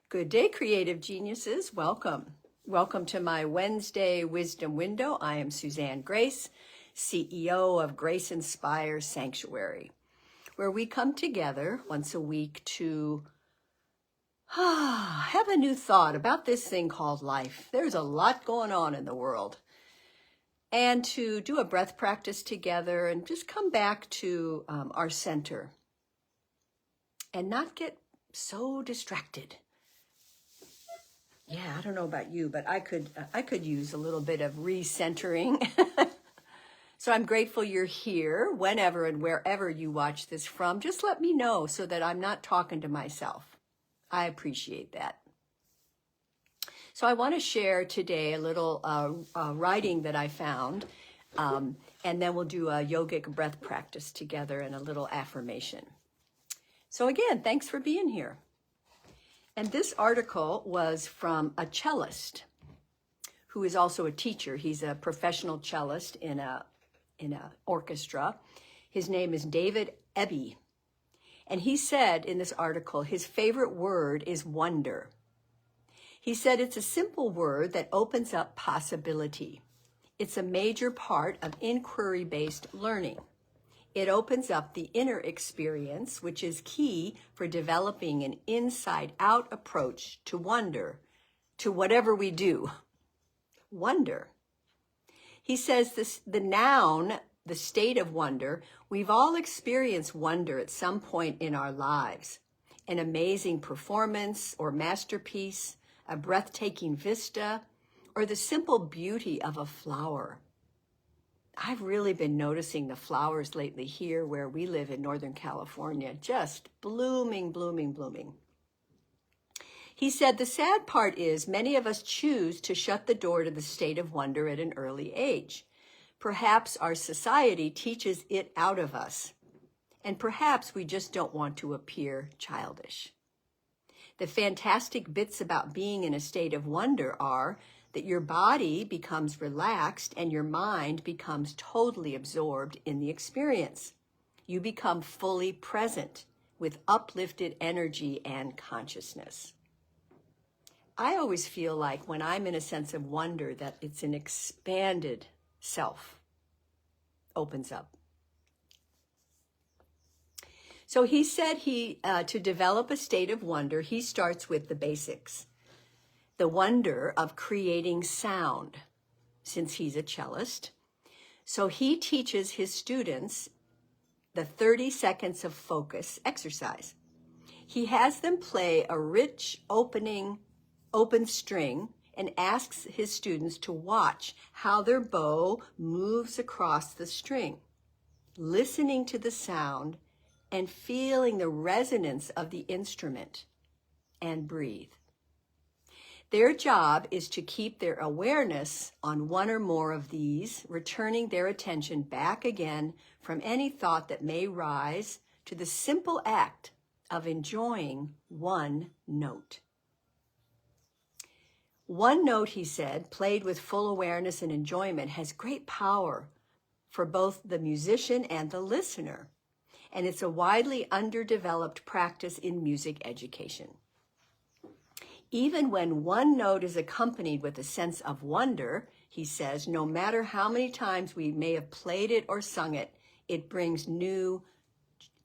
Good day, creative geniuses. Welcome. Welcome to my Wednesday Wisdom Window. I am Suzanne Grace, CEO of Grace Inspire Sanctuary, where we come together once a week to have a new thought about this thing called life. There's a lot going on in the world. And to do a breath practice together and just come back to our center and not get so distracted. Yeah, I don't know about you, but I could use a little bit of recentering. So I'm grateful you're here whenever and wherever you watch this from. Just let me know so that I'm not talking to myself. I appreciate that. So I want to share today a little writing that I found, and then we'll do a yogic breath practice together and a little affirmation. So again, thanks for being here. And this article was from a cellist who is also a teacher. He's a professional cellist in a orchestra. His name is David Eby. And he said in this article, his favorite word is wonder. He said it's a simple word that opens up possibility. It's a major part of inquiry-based learning. It opens up the inner experience, which is key for developing an inside-out approach to wonder, to whatever we do. Wonder. He says the noun, the state of wonder, we've all experienced wonder at some point in our lives. An amazing performance or masterpiece, a breathtaking vista, or the simple beauty of a flower. I've really been noticing the flowers lately here where we live in Northern California, just blooming, blooming, blooming. He said the sad part is many of us choose to shut the door to the state of wonder at an early age. Perhaps our society teaches it out of us, and perhaps we just don't want to appear childish. The fantastic bits about being in a state of wonder are that your body becomes relaxed and your mind becomes totally absorbed in the experience. You become fully present with uplifted energy and consciousness. I always feel like when I'm in a sense of wonder that it's an expanded self opens up. So he said to develop a state of wonder, he starts with the basics. The wonder of creating sound, since he's a cellist. So he teaches his students the 30 seconds of focus exercise. He has them play a rich open string and asks his students to watch how their bow moves across the string, listening to the sound and feeling the resonance of the instrument, and breathe. Their job is to keep their awareness on one or more of these, returning their attention back again from any thought that may rise to the simple act of enjoying one note. One note, he said, played with full awareness and enjoyment has great power for both the musician and the listener, and it's a widely underdeveloped practice in music education. Even when one note is accompanied with a sense of wonder, he says, no matter how many times we may have played it or sung it, it brings new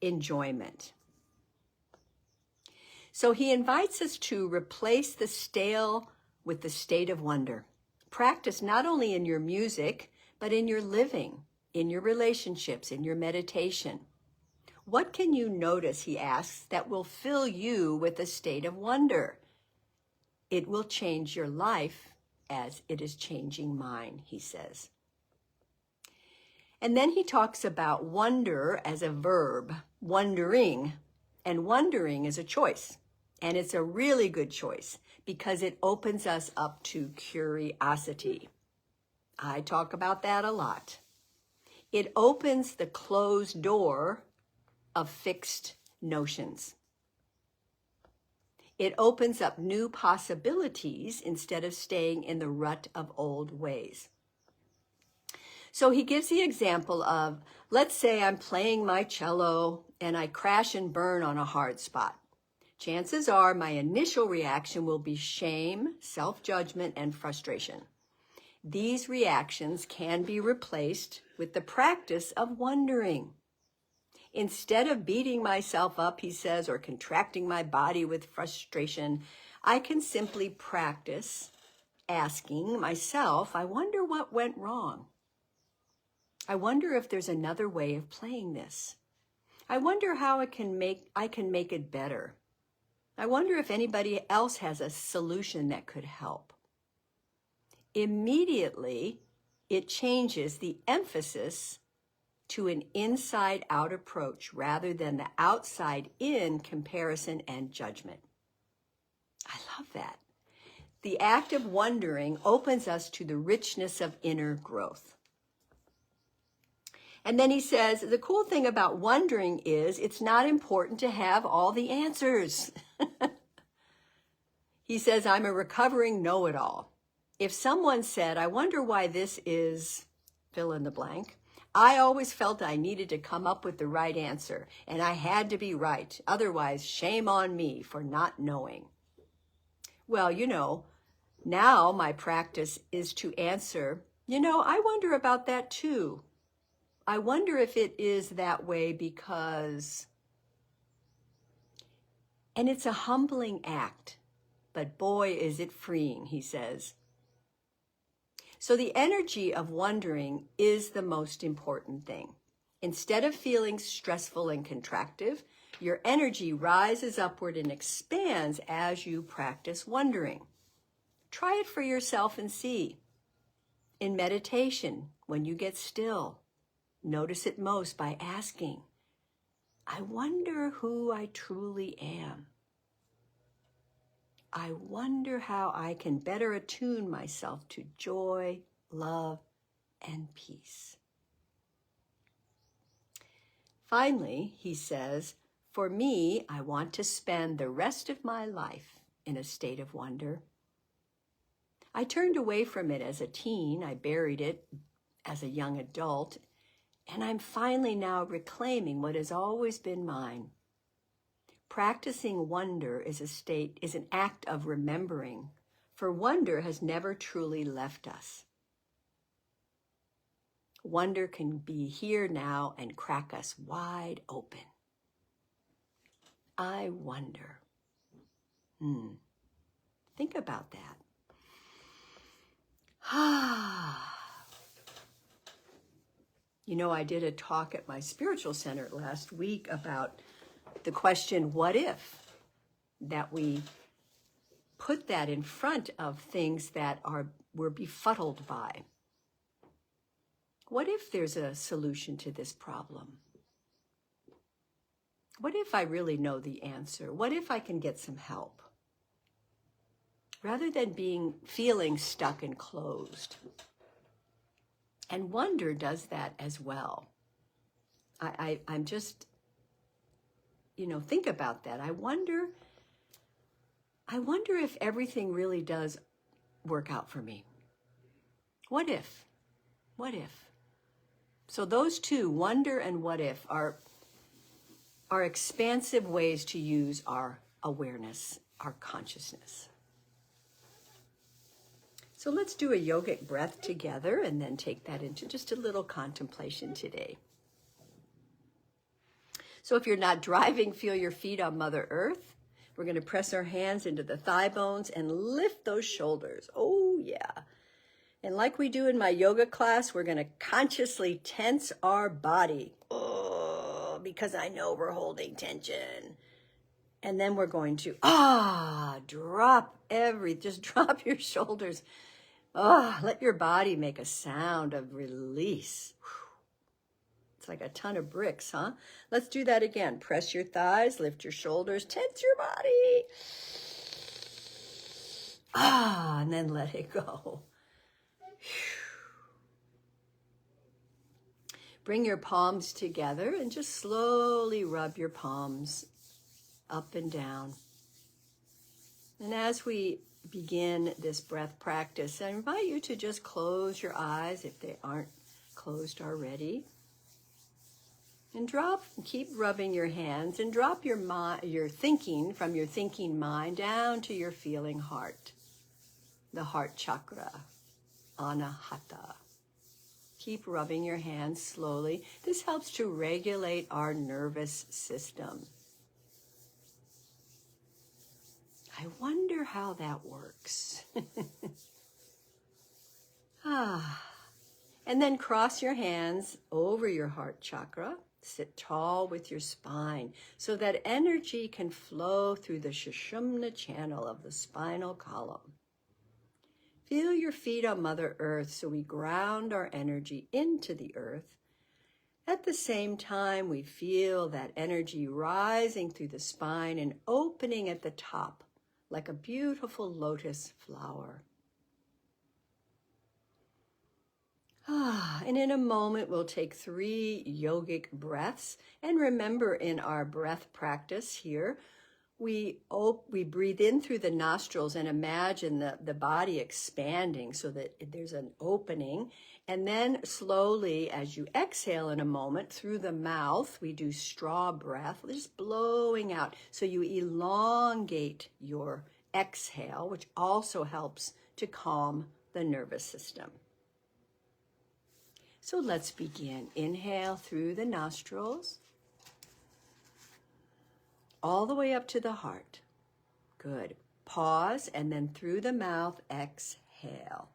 enjoyment. So he invites us to replace the stale with the state of wonder. Practice not only in your music, but in your living, in your relationships, in your meditation. What can you notice, he asks, that will fill you with a state of wonder? It will change your life as it is changing mine, he says. And then he talks about wonder as a verb, wondering, and wondering is a choice. And it's a really good choice because it opens us up to curiosity. I talk about that a lot. It opens the closed door of fixed notions. It opens up new possibilities instead of staying in the rut of old ways. So he gives the example of, let's say I'm playing my cello and I crash and burn on a hard spot. chances are my initial reaction will be shame, self-judgment, and frustration. These reactions can be replaced with the practice of wondering. Instead of beating myself up, he says, or contracting my body with frustration, I can simply practice asking myself, I wonder what went wrong. I wonder if there's another way of playing this. I wonder how I can make it better. I wonder if anybody else has a solution that could help. Immediately, it changes the emphasis to an inside-out approach rather than the outside-in comparison and judgment. I love that. The act of wondering opens us to the richness of inner growth. And then he says, the cool thing about wondering is it's not important to have all the answers. He says, I'm a recovering know-it-all. If someone said, I wonder why this is fill in the blank, I always felt I needed to come up with the right answer, and I had to be right. Otherwise, shame on me for not knowing. Well, now my practice is to answer, I wonder about that too. I wonder if it is that way because, and it's a humbling act, but boy, is it freeing, he says. So the energy of wondering is the most important thing. Instead of feeling stressful and contractive, your energy rises upward and expands as you practice wondering. Try it for yourself and see. In meditation, when you get still, notice it most by asking, I wonder who I truly am. I wonder how I can better attune myself to joy, love, and peace. Finally, he says, for me, I want to spend the rest of my life in a state of wonder. I turned away from it as a teen. I buried it as a young adult. And I'm finally now reclaiming what has always been mine. Practicing wonder is an act of remembering, for wonder has never truly left us. Wonder can be here now and crack us wide open. I wonder. Think about that. I did a talk at my spiritual center last week about the question, what if? That we put that in front of things that we're befuddled by. What if there's a solution to this problem? What if I really know the answer? What if I can get some help? Rather than feeling stuck and closed. And wonder does that as well. I'm just, think about that. I wonder if everything really does work out for me. What if? What if? So those two, wonder and what if, are expansive ways to use our awareness, our consciousness. So let's do a yogic breath together and then take that into just a little contemplation today. So if you're not driving, feel your feet on Mother Earth. We're going to press our hands into the thigh bones and lift those shoulders. Oh, yeah. And like we do in my yoga class, we're going to consciously tense our body. Oh, because I know we're holding tension. And then we're going to, just drop your shoulders. Let your body make a sound of release. It's like a ton of bricks, huh? Let's do that again. Press your thighs, lift your shoulders, tense your body. And then let it go. Bring your palms together and just slowly rub your palms up and down. And as we begin this breath practice, I invite you to just close your eyes if they aren't closed already. And keep rubbing your hands and drop your thinking from your thinking mind down to your feeling heart, the heart chakra, anahata. Keep rubbing your hands slowly. This helps to regulate our nervous system. I wonder how that works. And then cross your hands over your heart chakra. Sit tall with your spine so that energy can flow through the Sushumna channel of the spinal column. Feel your feet on Mother Earth so we ground our energy into the earth. At the same time, we feel that energy rising through the spine and opening at the top like a beautiful lotus flower. And in a moment, we'll take 3 yogic breaths. And remember, in our breath practice here, we breathe in through the nostrils and imagine the body expanding so that there's an opening. And then slowly, as you exhale in a moment, through the mouth, we do straw breath, just blowing out. So you elongate your exhale, which also helps to calm the nervous system. So let's begin. Inhale through the nostrils, all the way up to the heart. Good. Pause, and then through the mouth, exhale.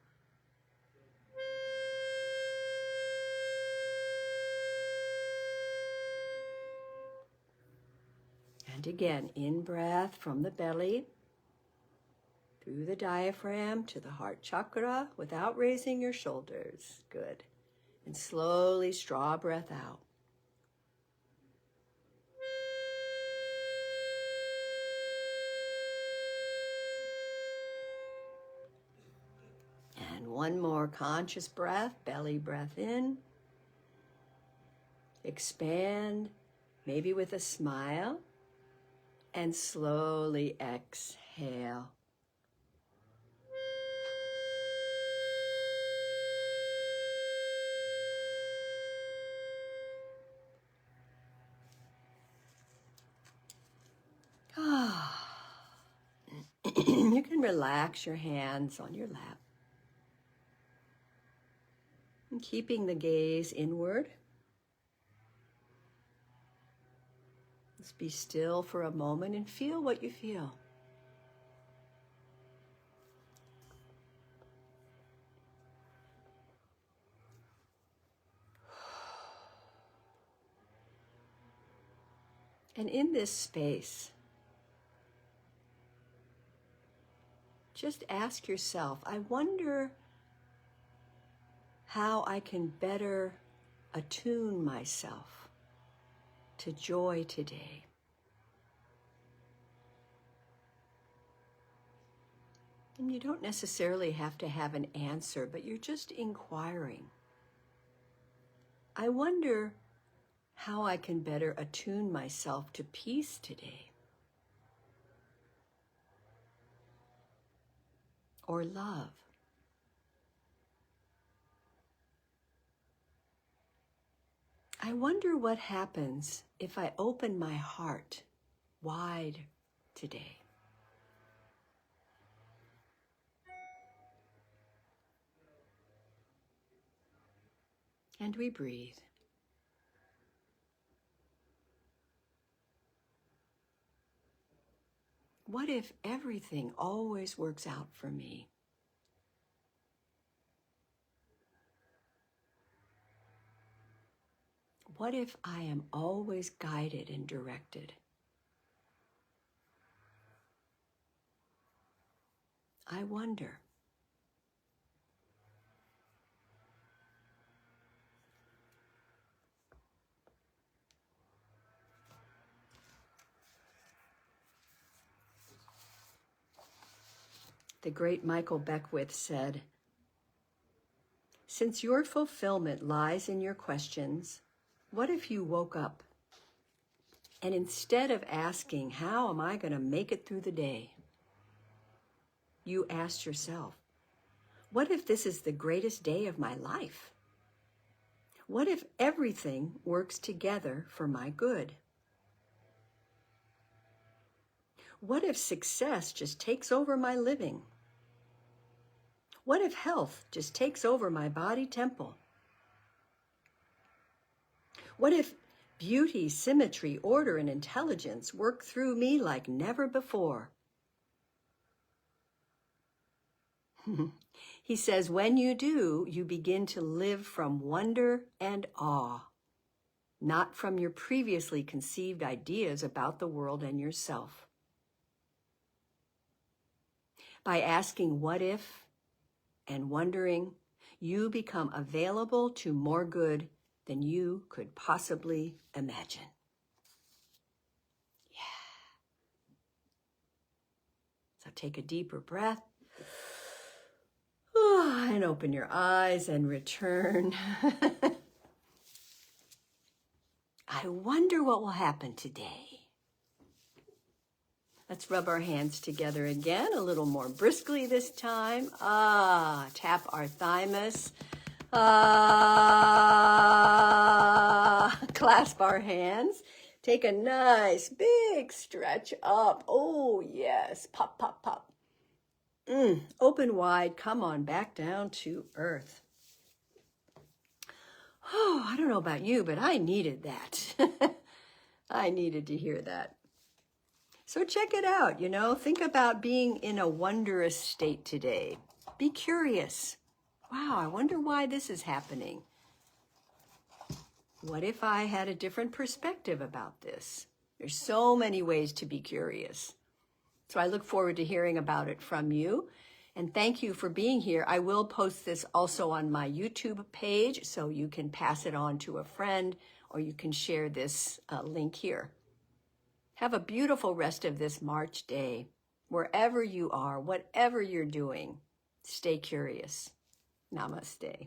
And again, in breath from the belly, through the diaphragm to the heart chakra without raising your shoulders. Good. And slowly straw breath out. And one more conscious breath, belly breath in. Expand, maybe with a smile. And slowly exhale. You can relax your hands on your lap. And keeping the gaze inward. Just be still for a moment and feel what you feel. And in this space, just ask yourself, I wonder how I can better attune myself to joy today. And you don't necessarily have to have an answer, but you're just inquiring. I wonder how I can better attune myself to peace today. Or love. I wonder what happens if I open my heart wide today. And we breathe. What if everything always works out for me? What if I am always guided and directed? I wonder. The great Michael Beckwith said, "Since your fulfillment lies in your questions, what if you woke up and instead of asking, how am I going to make it through the day, you asked yourself, what if this is the greatest day of my life? What if everything works together for my good? What if success just takes over my living? What if health just takes over my body temple? What if beauty, symmetry, order, and intelligence work through me like never before? He says, when you do, you begin to live from wonder and awe, not from your previously conceived ideas about the world and yourself. By asking what if and wondering, you become available to more good than you could possibly imagine. Yeah. So take a deeper breath. And open your eyes and return. I wonder what will happen today. Let's rub our hands together again, a little more briskly this time. Tap our thymus. Clasp our hands. Take a nice big stretch up. Oh, yes. Pop, pop, pop. Open wide. Come on back down to earth. Oh, I don't know about you, but I needed that. I needed to hear that. So check it out, think about being in a wondrous state today. Be curious. Wow, I wonder why this is happening. What if I had a different perspective about this? There's so many ways to be curious. So I look forward to hearing about it from you. And thank you for being here. I will post this also on my YouTube page, so you can pass it on to a friend, or you can share this link here. Have a beautiful rest of this March day. Wherever you are, whatever you're doing, stay curious. Namaste.